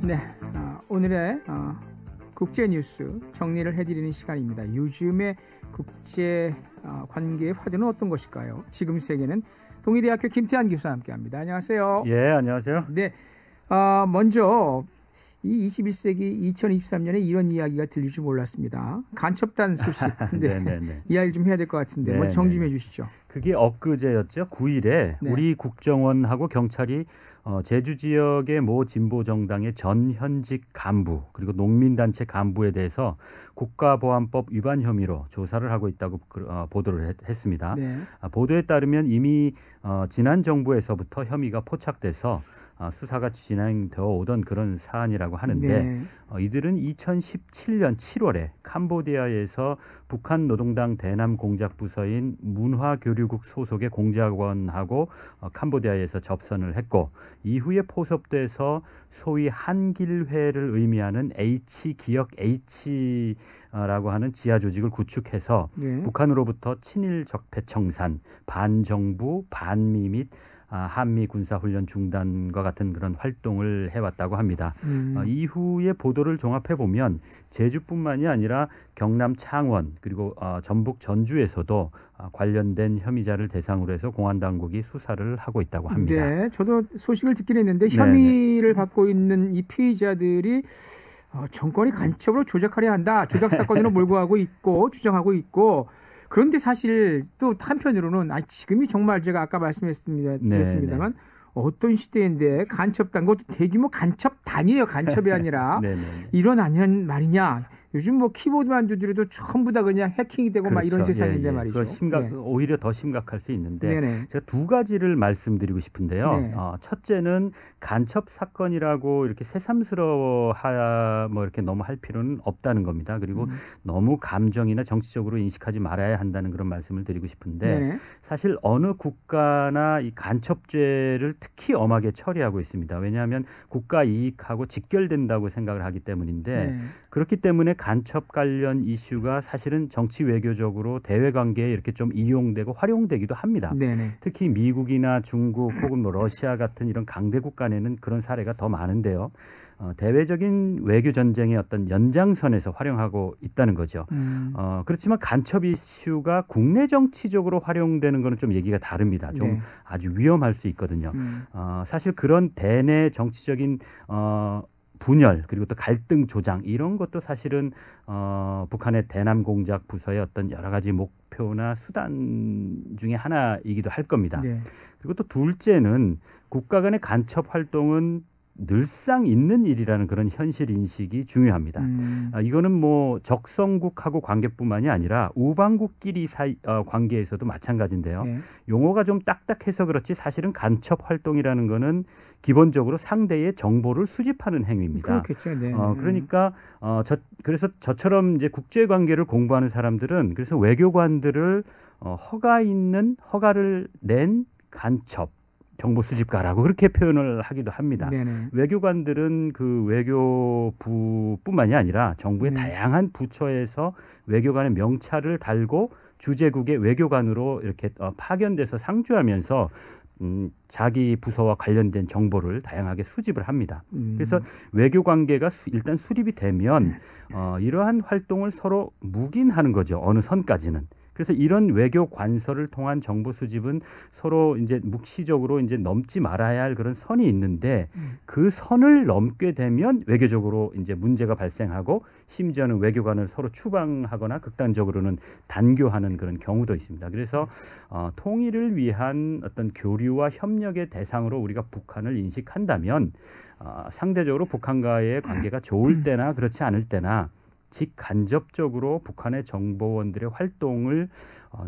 네, 오늘의 국제 뉴스 정리를 해드리는 시간입니다. 요즘의 국제 관계의 화두는 어떤 것일까요? 지금 세계는 동의대학교 김태환 교수와 함께합니다. 안녕하세요. 예, 안녕하세요. 네, 먼저 이 21세기 2023년에 이런 이야기가 들릴 줄 몰랐습니다. 간첩단 소식. 네. 이야기를 좀 해야 될 것 같은데 뭐 정 좀 해주시죠. 그게 엊그제였죠. 9일에 우리 국정원하고 경찰이 제주 지역의 모 진보 정당의 전 현직 간부 그리고 농민단체 간부에 대해서 국가보안법 위반 혐의로 조사를 하고 있다고 보도를 했습니다. 네. 보도에 따르면 이미 지난 정부에서부터 혐의가 포착돼서 수사가 진행되어 오던 그런 사안이라고 하는데 이들은 2017년 7월에 캄보디아에서 북한 노동당 대남 공작 부서인 문화교류국 소속의 공작원하고 캄보디아에서 접선을 했고 이후에 포섭돼서 소위 한길회를 의미하는 H기역 H라고 하는 지하 조직을 구축해서 북한으로부터 친일 적폐 청산, 반정부, 반미 및 한미 군사훈련 중단과 같은 그런 활동을 해왔다고 합니다. 이후에 보도를 종합해 보면 제주뿐만이 아니라 경남 창원 그리고 전북 전주에서도 관련된 혐의자를 대상으로 해서 공안당국이 수사를 하고 있다고 합니다. 네, 저도 소식을 듣긴 했는데 혐의를 받고 있는 이 피의자들이 정권이 간첩으로 조작하려 한다. 조작 사건으로 몰고 가고 있고 주장하고 있고 그런데 사실 또 한편으로는 지금이 정말 제가 아까 말씀드렸습니다만 어떤 시대인데 간첩단 그것도 대규모 간첩단이에요. 간첩이 아니라 이런 말이냐. 요즘 뭐 키보드만 두드려도 전부 다 그냥 해킹이 되고 막 이런 세상인데 말이죠. 오히려 더 심각할 수 있는데 제가 두 가지를 말씀드리고 싶은데요. 첫째는 간첩 사건이라고 이렇게 새삼스러워 뭐 이렇게 너무 할 필요는 없다는 겁니다. 그리고 너무 감정이나 정치적으로 인식하지 말아야 한다는 그런 말씀을 드리고 싶은데 사실 어느 국가나 이 간첩죄를 특히 엄하게 처리하고 있습니다. 왜냐하면 국가 이익하고 직결된다고 생각을 하기 때문인데 그렇기 때문에 간첩 관련 이슈가 사실은 정치 외교적으로 대외 관계에 이렇게 좀 이용되고 활용되기도 합니다. 특히 미국이나 중국 혹은 뭐 러시아 같은 이런 강대국 간에는 그런 사례가 더 많은데요. 대외적인 외교 전쟁의 어떤 연장선에서 활용하고 있다는 거죠. 그렇지만 간첩 이슈가 국내 정치적으로 활용되는 거는 좀 얘기가 다릅니다. 좀 아주 위험할 수 있거든요. 사실 그런 대내 정치적인 분열 그리고 또 갈등 조장 이런 것도 사실은 북한의 대남 공작 부서의 어떤 여러 가지 목표나 수단 중에 하나이기도 할 겁니다. 그리고 또 둘째는 국가 간의 간첩 활동은 늘상 있는 일이라는 그런 현실 인식이 중요합니다. 이거는 뭐 적성국하고 관계뿐만이 아니라 우방국끼리 관계에서도 마찬가지인데요. 용어가 좀 딱딱해서 그렇지 사실은 간첩 활동이라는 거는 기본적으로 상대의 정보를 수집하는 행위입니다. 그렇겠죠. 그러니까 그래서 저처럼 이제 국제 관계를 공부하는 사람들은 그래서 외교관들을 허가를 낸 간첩 정보 수집가라고 그렇게 표현을 하기도 합니다. 외교관들은 그 외교부뿐만이 아니라 정부의 다양한 부처에서 외교관의 명찰을 달고 주재국의 외교관으로 이렇게 파견돼서 상주하면서 자기 부서와 관련된 정보를 다양하게 수집을 합니다. 그래서 외교 관계가 일단 수립이 되면 이러한 활동을 서로 묵인하는 거죠. 어느 선까지는. 그래서 이런 외교 관서를 통한 정보 수집은 서로 이제 묵시적으로 이제 넘지 말아야 할 그런 선이 있는데 그 선을 넘게 되면 외교적으로 이제 문제가 발생하고 심지어는 외교관을 서로 추방하거나 극단적으로는 단교하는 그런 경우도 있습니다. 그래서 통일을 위한 어떤 교류와 협력의 대상으로 우리가 북한을 인식한다면 상대적으로 북한과의 관계가 좋을 때나 그렇지 않을 때나 직간접적으로 북한의 정보원들의 활동을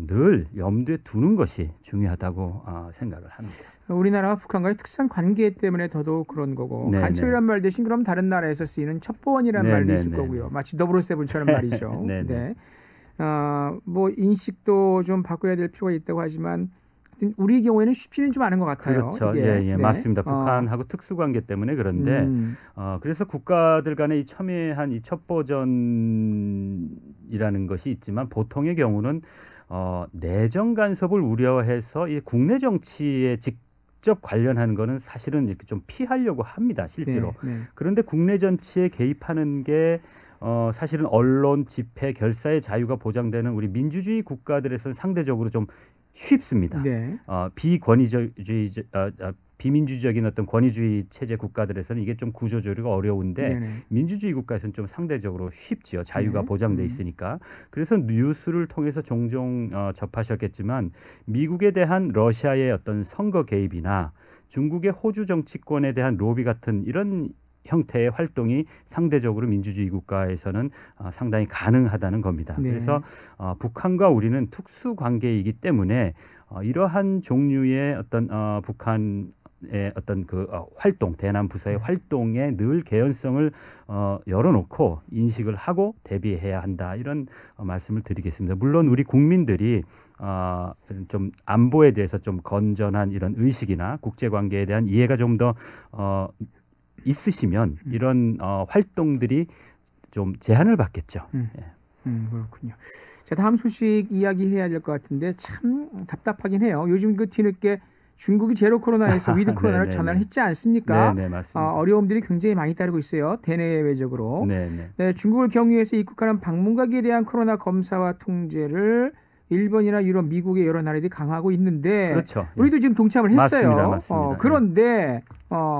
늘 염두에 두는 것이 중요하다고 생각을 합니다. 우리나라와 북한과의 특수한 관계 때문에 더더욱 그런 거고 간첩이란 말 대신 그럼 다른 나라에서 쓰이는 첩보원이란 말도 있을 거고요. 마치 007처럼 말이죠. 뭐 인식도 좀 바꿔야 될 필요가 있다고 하지만 우리 경우에는 쉽지는 좀 않은 것 같아요. 그렇죠. 맞습니다. 북한하고 특수관계 때문에 그런데 그래서 국가들 간에 이 첨예한 이 첩보전이라는 것이 있지만 보통의 경우는 내정 간섭을 우려해서 이 국내 정치에 직접 관련하는 거는 사실은 이렇게 좀 피하려고 합니다, 실제로. 네. 그런데 국내 정치에 개입하는 게 사실은 언론, 집회, 결사의 자유가 보장되는 우리 민주주의 국가들에서는 상대적으로 좀 쉽습니다. 네. 비민주적인 어떤 권위주의 체제 국가들에서는 이게 좀 구조조리가 어려운데 네네. 민주주의 국가에서는 좀 상대적으로 쉽지요. 자유가 보장돼 있으니까. 그래서 뉴스를 통해서 종종 접하셨겠지만 미국에 대한 러시아의 어떤 선거 개입이나 중국의 호주 정치권에 대한 로비 같은 이런 형태의 활동이 상대적으로 민주주의 국가에서는 상당히 가능하다는 겁니다. 네. 그래서 북한과 우리는 특수 관계이기 때문에 이러한 종류의 어떤 북한의 어떤 그 활동, 대남 부서의 활동에 늘 개연성을 열어놓고 인식을 하고 대비해야 한다 이런 말씀을 드리겠습니다. 물론 우리 국민들이 좀 안보에 대해서 좀 건전한 이런 의식이나 국제관계에 대한 이해가 좀 더 있으시면 이런 활동들이 좀 제한을 받겠죠. 그렇군요. 자, 다음 소식 이야기해야 될 것 같은데 참 답답하긴 해요. 요즘 그 뒤늦게 중국이 제로 코로나에서 위드 코로나를 전환을 했지 않습니까? 네네, 맞습니다. 어려움들이 굉장히 많이 따르고 있어요. 대내외적으로. 네, 중국을 경유해서 입국하는 방문객에 대한 코로나 검사와 통제를 일본이나 유럽, 미국의 여러 나라들이 강화하고 있는데 그렇죠. 우리도 지금 동참을 했어요. 맞습니다. 그런데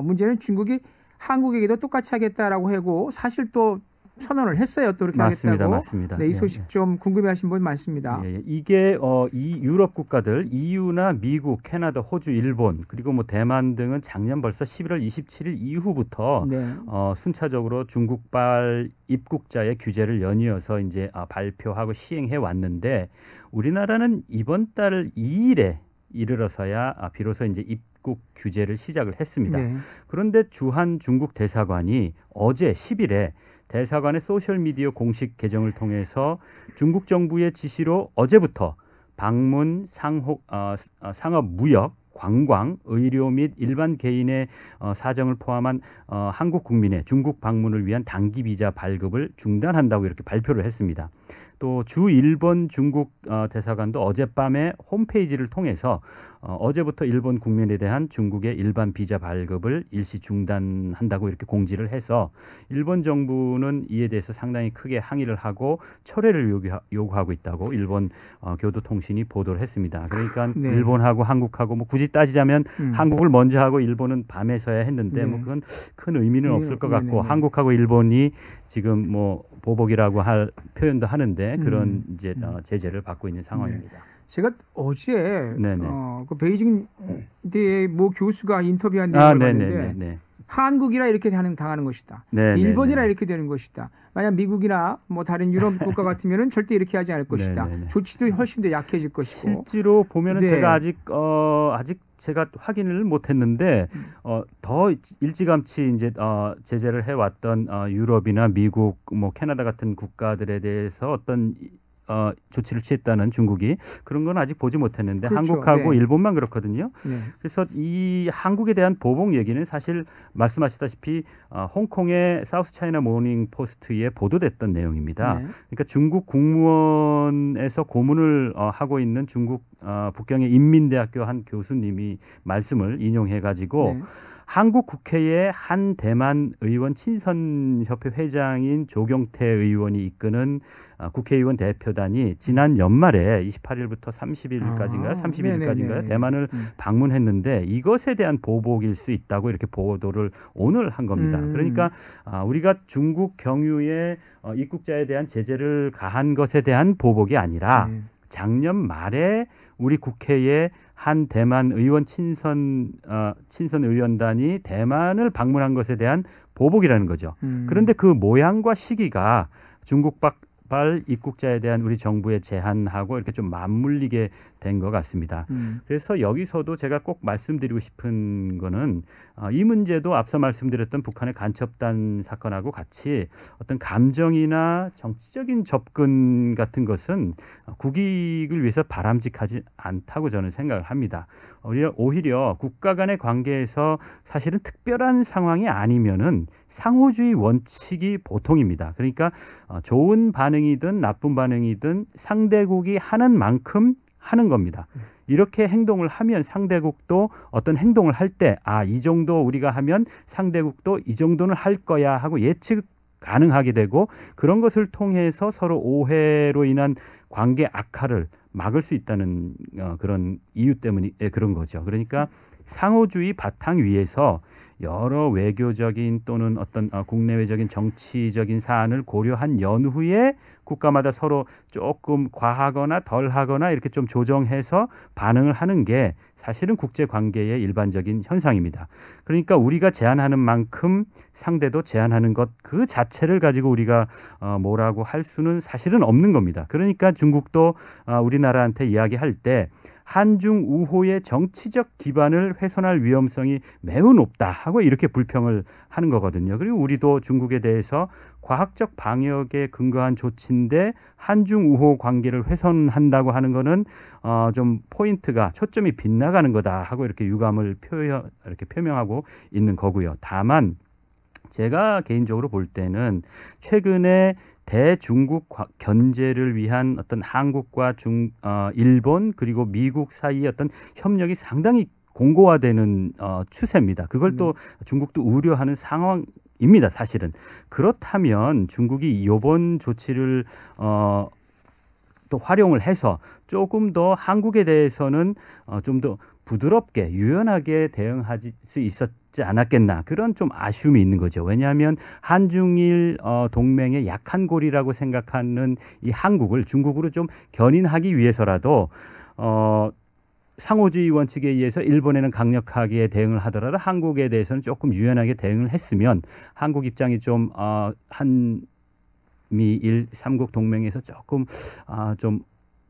문제는 중국이 한국에게도 똑같이 하겠다라고 하고 사실 또 선언을 했어요. 또 그렇게 하겠다고. 맞습니다. 네, 이 소식 좀 궁금해하신 분 많습니다. 이게 이 유럽 국가들 EU나 미국, 캐나다, 호주, 일본 그리고 뭐 대만 등은 작년 벌써 11월 27일 이후부터 순차적으로 중국발 입국자의 규제를 연이어서 이제 발표하고 시행해 왔는데 우리나라는 이번 달 2일에 이르러서야 비로소 이제 입국 규제를 시작을 했습니다. 네. 그런데 주한 중국 대사관이 어제 10일에 대사관의 소셜미디어 공식 계정을 통해서 중국 정부의 지시로 어제부터 방문, 상업, 무역, 관광, 의료 및 일반 개인의 사정을 포함한 한국 국민의 중국 방문을 위한 단기 비자 발급을 중단한다고 이렇게 발표를 했습니다. 또 주 일본 중국 대사관도 어젯밤에 홈페이지를 통해서 어제부터 일본 국민에 대한 중국의 일반 비자 발급을 일시 중단한다고 이렇게 공지를 해서 일본 정부는 이에 대해서 상당히 크게 항의를 하고 철회를 요구하고 있다고 일본 교도통신이 보도를 했습니다. 그러니까 네. 일본하고 한국하고 뭐 굳이 따지자면 한국을 먼저 하고 일본은 밤에서야 했는데 네. 뭐 그건 큰 의미는 없을 것 같고 한국하고 일본이 지금 뭐 보복이라고 할 표현도 하는데 그런 이제 제재를 받고 있는 상황입니다. 네. 제가 어제 그 베이징 대의 모 교수가 인터뷰한 내용을 봤는데 한국이라 이렇게 당하는 것이다. 일본이라 이렇게 되는 것이다. 만약 미국이나 뭐 다른 유럽 국가 같으면은 절대 이렇게 하지 않을 것이다. 조치도 훨씬 더 약해질 것이고. 실제로 보면은 제가 아직 제가 확인을 못했는데 더 일찌감치 이제 제재를 해왔던 유럽이나 미국, 뭐 캐나다 같은 국가들에 대해서 어떤 조치를 취했다는 중국이 그런 건 아직 보지 못했는데 그렇죠. 한국하고 네. 일본만 그렇거든요. 네. 그래서 이 한국에 대한 보복 얘기는 사실 말씀하시다시피 홍콩의 사우스 차이나 모닝 포스트에 보도됐던 내용입니다. 네. 그러니까 중국 국무원에서 고문을 하고 있는 중국 북경의 인민대학교 한 교수님이 말씀을 인용해가지고 네. 한국 국회의 한 대만 의원 친선협회 회장인 조경태 의원이 이끄는 국회의원 대표단이 지난 연말에 28일부터 31일까지인가요? 대만을 방문했는데 이것에 대한 보복일 수 있다고 이렇게 보도를 오늘 한 겁니다. 그러니까 우리가 중국 경유의 입국자에 대한 제재를 가한 것에 대한 보복이 아니라 작년 말에 우리 국회에 한 대만 의원 친선 의원단이 대만을 방문한 것에 대한 보복이라는 거죠. 그런데 그 모양과 시기가 중국발 입국자에 대한 우리 정부의 제한하고 이렇게 좀 맞물리게 된 것 같습니다. 그래서 여기서도 제가 꼭 말씀드리고 싶은 거는 이 문제도 앞서 말씀드렸던 북한의 간첩단 사건하고 같이 어떤 감정이나 정치적인 접근 같은 것은 국익을 위해서 바람직하지 않다고 저는 생각을 합니다. 오히려 국가 간의 관계에서 사실은 특별한 상황이 아니면은 상호주의 원칙이 보통입니다. 그러니까 좋은 반응이든 나쁜 반응이든 상대국이 하는 만큼 하는 겁니다. 이렇게 행동을 하면 상대국도 어떤 행동을 할 때 이 정도 우리가 하면 상대국도 이 정도는 할 거야 하고 예측 가능하게 되고 그런 것을 통해서 서로 오해로 인한 관계 악화를 막을 수 있다는 그런 이유 때문에 그런 거죠. 그러니까 상호주의 바탕 위에서 여러 외교적인 또는 어떤 국내외적인 정치적인 사안을 고려한 연후에 국가마다 서로 조금 과하거나 덜하거나 이렇게 좀 조정해서 반응을 하는 게 사실은 국제관계의 일반적인 현상입니다. 그러니까 우리가 제안하는 만큼 상대도 제안하는 것 그 자체를 가지고 우리가 뭐라고 할 수는 사실은 없는 겁니다. 그러니까 중국도 우리나라한테 이야기할 때 한중 우호의 정치적 기반을 훼손할 위험성이 매우 높다 하고 이렇게 불평을 하는 거거든요. 그리고 우리도 중국에 대해서 과학적 방역에 근거한 조치인데 한중 우호 관계를 훼손한다고 하는 거는 좀 포인트가 초점이 빗나가는 거다 하고 이렇게 유감을 이렇게 표명하고 있는 거고요. 다만 제가 개인적으로 볼 때는 최근에 대중국 견제를 위한 어떤 한국과 일본 그리고 미국 사이의 어떤 협력이 상당히 공고화되는 추세입니다. 그걸 또 중국도 우려하는 상황입니다. 사실은. 그렇다면 중국이 이번 조치를 또 활용을 해서 조금 더 한국에 대해서는 좀 더 부드럽게 유연하게 대응할 수 있었지 않았겠나 그런 좀 아쉬움이 있는 거죠. 왜냐하면 한중일 동맹의 약한 고리라고 생각하는 이 한국을 중국으로 좀 견인하기 위해서라도 상호주의 원칙에 의해서 일본에는 강력하게 대응을 하더라도 한국에 대해서는 조금 유연하게 대응을 했으면 한국 입장이 좀 한미일 삼국 동맹에서 조금 좀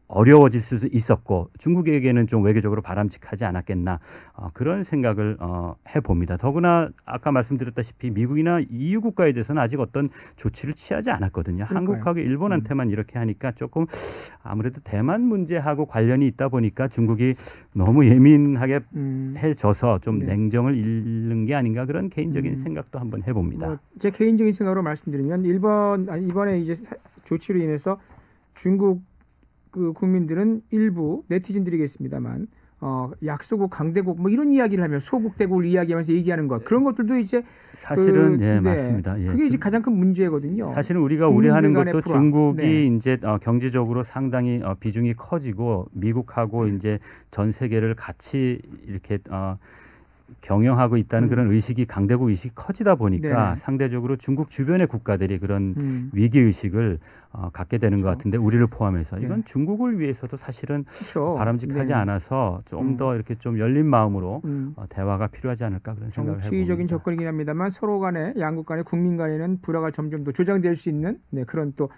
어려워질 수도 있었고 중국에게는 좀 외교적으로 바람직하지 않았겠나 그런 생각을 해봅니다. 더구나 아까 말씀드렸다시피 미국이나 EU 국가에 대해서는 아직 어떤 조치를 취하지 않았거든요. 그러니까요. 한국하고 일본한테만 이렇게 하니까 조금 아무래도 대만 문제하고 관련이 있다 보니까 중국이 너무 예민하게 해져서 좀 냉정을 잃는 게 아닌가 그런 개인적인 생각도 한번 해봅니다. 제 개인적인 생각으로 말씀드리면 이번에 이제 조치로 인해서 중국 그 국민들은 일부 네티즌들이겠습니다만 약소국, 강대국 뭐 이런 이야기를 하면 소국, 대국을 이야기하면서 얘기하는 것 그런 것들도 이제 사실은 맞습니다. 예. 그게 이제 가장 큰 문제거든요. 사실은 우리가 우려하는 것도 중국이 이제 경제적으로 상당히 비중이 커지고 미국하고 이제 전 세계를 같이 이렇게 경영하고 있다는 그런 의식이 강대국 의식이 커지다 보니까 상대적으로 중국 주변의 국가들이 그런 위기 의식을 갖게 되는 것 같은데 우리를 포함해서 이건 중국을 위해서도 사실은 바람직하지 않아서 좀 더 이렇게 좀 열린 마음으로 대화가 필요하지 않을까 그런 생각을 해봅니다. 정치적인 접근이긴 합니다만 서로 간에 양국 간에 국민 간에는 불화가 점점 더 조장될 수 있는 그런 또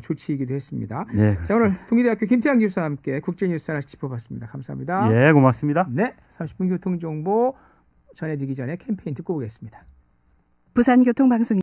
조치이기도 했습니다. 자, 오늘 동의대학교 김태환 교수와 함께 국제뉴스 하나씩 짚어봤습니다. 감사합니다. 예, 고맙습니다. 네, 30분 교통정보 전해드리기 전에 캠페인 듣고 오겠습니다. 부산교통방송